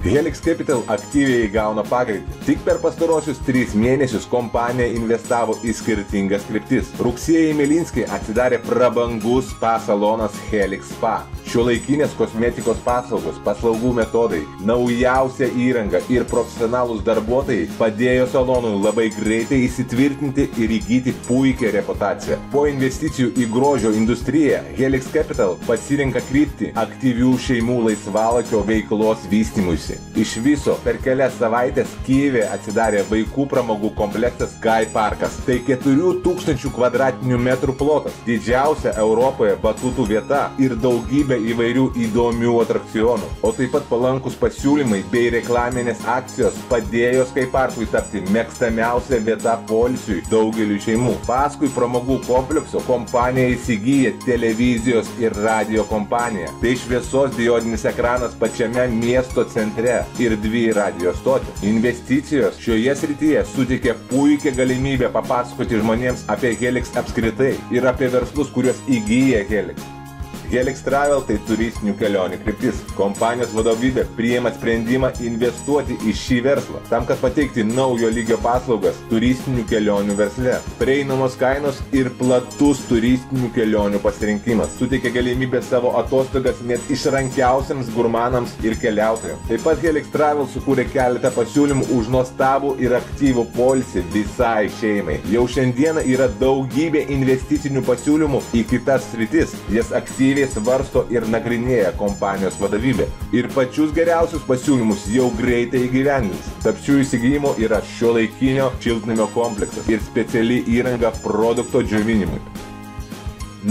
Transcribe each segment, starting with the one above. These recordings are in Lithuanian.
Helix Capital aktyviai gauna pagreitį. Tik per pastarosius 3 mėnesius kompanija investavo į skirtingas kryptis. Rugsėjį Melinskiai atsidarė prabangus spa salonas Helix Spa. Šiuolaikinės kosmetikos paslaugos, paslaugų metodai, naujausia įranga ir profesionalūs darbuotojai padėjo salonui labai greitai įsitvirtinti ir įgyti puikią reputaciją. Po investicijų į grožio industriją, Helix Capital pasirinka kryptį aktyvių šeimų laisvalaikio veiklos vystymuisi. Iš viso per kelias savaitės Kijeve atsidarė vaikų pramogų kompleksas Sky Parkas. Tai 4000 kvadratinių metrų plotas, didžiausia Europoje batutų vieta ir daugybė įvairių įdomių atrakcionų, o taip pat palankus pasiūlymai bei reklaminės akcijos padėjo Sky Parkui tapti mėgstamiausia vieta poilsiui daugeliui šeimų. Paskui pramogų komplekso kompanija įsigyja televizijos ir radio kompaniją. Tai šviesos diodinis ekranas pačiame miesto centre ir 2 radio stotys. Investicijos šioje srityje suteikė puikią galimybę papasakoti žmonėms apie Helix apskritai ir apie verslus, kuriuos įgyja Helix. Helix Travel tai turistinių kelionių kryptis. Kompanijos vadovybė priima sprendimą investuoti į šį verslą, tam, kad pateikti naujo lygio paslaugas turistinių kelionių versle. Prieinamos kainos ir platus turistinių kelionių pasirinkimas suteikia galimybę savo atostogas net išrankiausiams gurmanams ir keliautojams. Taip pat Helix Travel sukūrė keletą pasiūlymų už nuostabų ir aktyvų poilsį visai šeimai. Jau šiandieną yra daugybė investicinių pasiūlymų į kitas sritis. Jas aktyviai svarsto ir nagrinėja kompanijos vadovybė. Ir pačius geriausius pasiūlymus jau greitai įgyvendins. Tarp šių įsigijimų yra šiuolaikinio šiltnamio kompleksas ir speciali įranga produkto džiovinimui.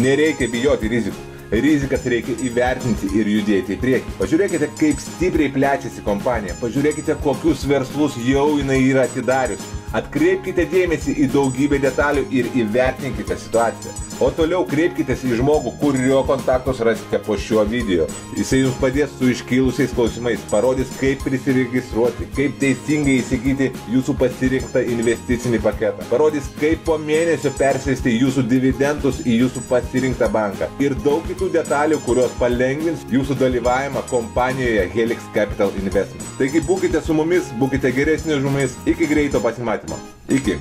Nereikia bijoti rizikų. Rizikas reikia įvertinti ir judėti į priekį. Pažiūrėkite, kaip stipriai plečiasi kompanija. Pažiūrėkite, kokius verslus jau jinai yra atidarius. Atkreipkite dėmesį į daugybę detalių ir įvertinkite situaciją. O toliau kreipkitės į žmogų, kurio kontaktus rasite po šiuo video. Jisai jums padės su iškilusiais klausimais, parodys, kaip prisiregistruoti, kaip teisingai įsigyti jūsų pasirinktą investicinį paketą. Parodys, kaip po mėnesio persėsti jūsų dividendus į jūsų pasirinktą banką. Ir daug kitų detalių, kurios palengvins jūsų dalyvavimą kompanijoje Helix Capital Investment. Taigi būkite su mumis, būkite geresni už mumis. Iki greito pasimatymo. Iki.